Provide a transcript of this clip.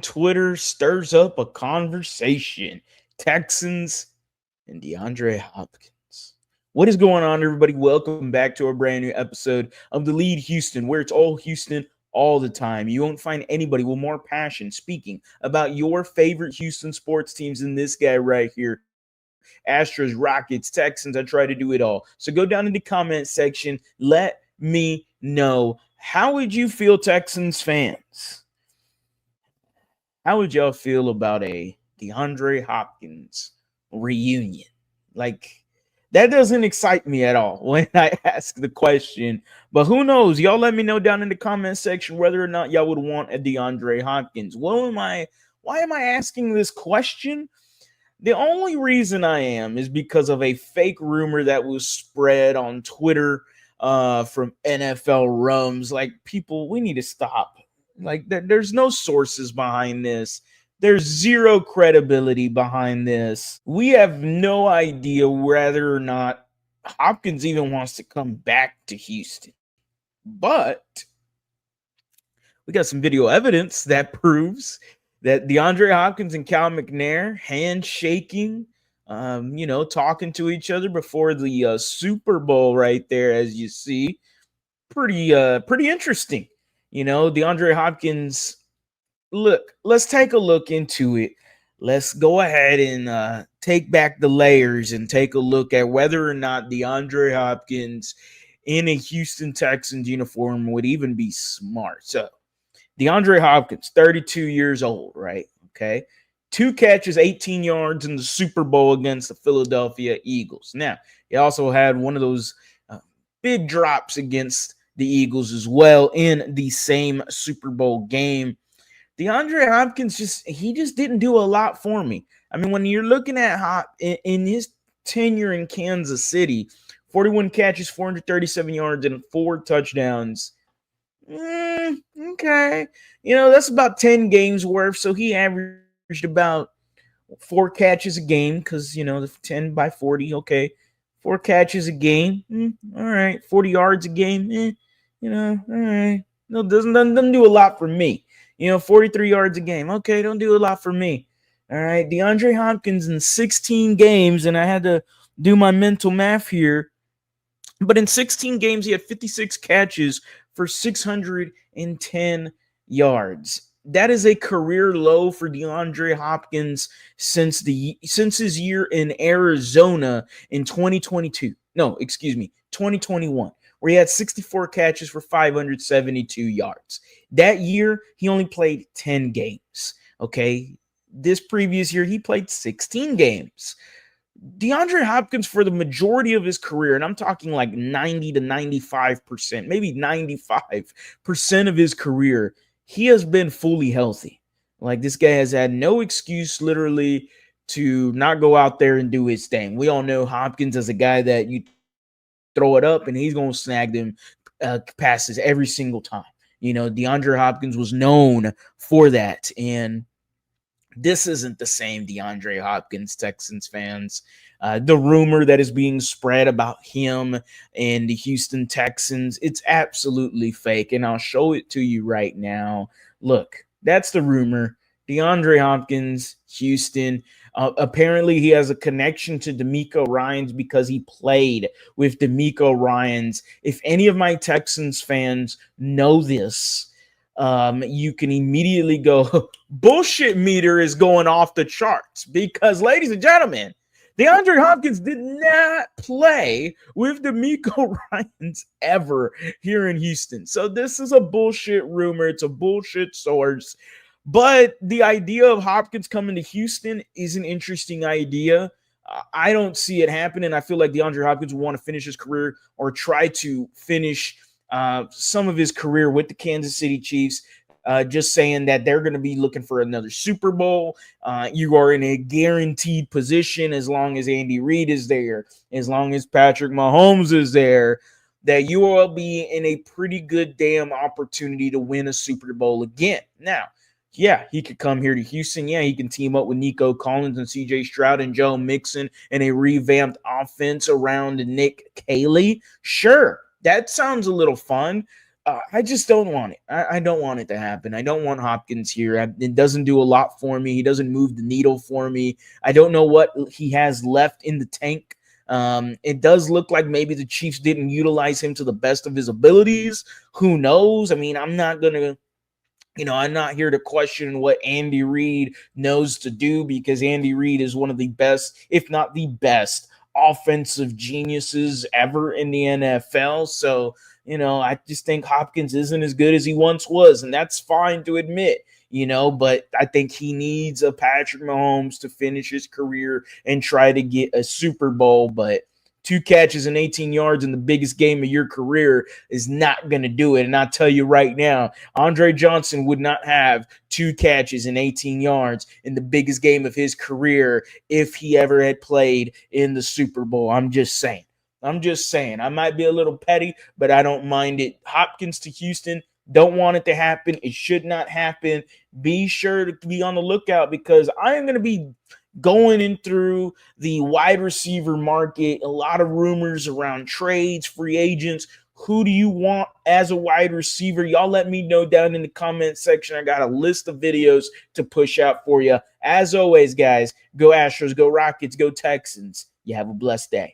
Twitter stirs up a conversation. Texans and DeAndre Hopkins. What is going on, everybody? Welcome back to a brand new episode of TheLead Houston, where it's all Houston all the time. You won't find anybody with more passion speaking about your favorite Houston sports teams than this guy right here. Astros, Rockets, Texans. I try to do it all. So go down in the comment section. Let me know. How would you feel, Texans fans? How would y'all feel about a DeAndre Hopkins reunion? Like, that doesn't excite me at all when I ask the question. But who knows? Y'all let me know down in the comment section whether or not y'all would want a DeAndre Hopkins. Why am I asking this question? The only reason I am is because of a fake rumor that was spread on Twitter from NFL Rums. Like, people, we need to stop. Like, there's no sources behind this. There's zero credibility behind this. We have no idea whether or not Hopkins even wants to come back to Houston. But we got some video evidence that proves that DeAndre Hopkins and Cal McNair handshaking, talking to each other before the Super Bowl right there, as you see. Pretty interesting. DeAndre Hopkins, look, let's take a look into it. Let's go ahead and take back the layers and take a look at whether or not DeAndre Hopkins in a Houston Texans uniform would even be smart. So, DeAndre Hopkins, 32 years old, right? Okay. 2 catches, 18 yards in the Super Bowl against the Philadelphia Eagles. Now, he also had one of those big drops against the Eagles as well in the same Super Bowl game. DeAndre Hopkins just didn't do a lot for me. I mean, when you're looking at Hop in his tenure in Kansas City, 41 catches, 437 yards, and 4 touchdowns. Okay. That's about 10 games worth. So he averaged about 4 catches a game because, the 10 by 40. Okay. 4 catches a game. All right. 40 yards a game. All right. No, doesn't do a lot for me. 43 yards a game. Okay. Don't do a lot for me. All right. DeAndre Hopkins in 16 games, and I had to do my mental math here. But in 16 games, he had 56 catches for 610 yards. That is a career low for DeAndre Hopkins since his year in Arizona in 2022. No, excuse me, 2021, where he had 64 catches for 572 yards. That year, he only played 10 games. Okay, this previous year, he played 16 games. DeAndre Hopkins, for the majority of his career, and I'm talking like 90 to 95%, maybe 95% of his career, he has been fully healthy. Like, this guy has had no excuse, literally, to not go out there and do his thing. We all know Hopkins as a guy that you throw it up and he's going to snag them passes every single time. DeAndre Hopkins was known for that, and this isn't the same DeAndre Hopkins, Texans fans. The rumor that is being spread about him and the Houston Texans, it's absolutely fake, and I'll show it to you right now. Look, that's the rumor. DeAndre Hopkins, Houston. Apparently, he has a connection to DeMeco Ryans because he played with DeMeco Ryans. If any of my Texans fans know this, you can immediately go, bullshit meter is going off the charts, because, ladies and gentlemen, DeAndre Hopkins did not play with DeMeco Ryans ever here in Houston. So this is a bullshit rumor. It's a bullshit source. But the idea of Hopkins coming to Houston is an interesting idea. I don't see it happening. I feel like DeAndre Hopkins will want to finish his career or try to finish some of his career with the Kansas City Chiefs, just saying that they're going to be looking for another Super Bowl. You are in a guaranteed position as long as Andy Reid is there, as long as Patrick Mahomes is there, that you will be in a pretty good damn opportunity to win a Super Bowl again. Now, yeah, he could come here to Houston. Yeah, he can team up with Nico Collins and CJ Stroud and Joe Mixon in a revamped offense around Nick Caley. Sure, that sounds a little fun. I just don't want it. I don't want it to happen. I don't want Hopkins here. It doesn't do a lot for me. He doesn't move the needle for me. I don't know what he has left in the tank. It does look like maybe the Chiefs didn't utilize him to the best of his abilities. Who knows? I mean, I'm not going to I'm not here to question what Andy Reid knows to do, because Andy Reid is one of the best, if not the best, offensive geniuses ever in the NFL. So, I just think Hopkins isn't as good as he once was, and that's fine to admit. But I think he needs a Patrick Mahomes to finish his career and try to get a Super Bowl. But 2 catches and 18 yards in the biggest game of your career is not going to do it. And I'll tell you right now, Andre Johnson would not have 2 catches and 18 yards in the biggest game of his career if he ever had played in the Super Bowl. I'm just saying. I might be a little petty, but I don't mind it. Hopkins to Houston. Don't want it to happen. It should not happen. Be sure to be on the lookout, because I am going to be going in through the wide receiver market. A lot of rumors around trades, free agents. Who do you want as a wide receiver? Y'all let me know down in the comment section. I got a list of videos to push out for you. As always, guys, go Astros, go Rockets, go Texans. You have a blessed day.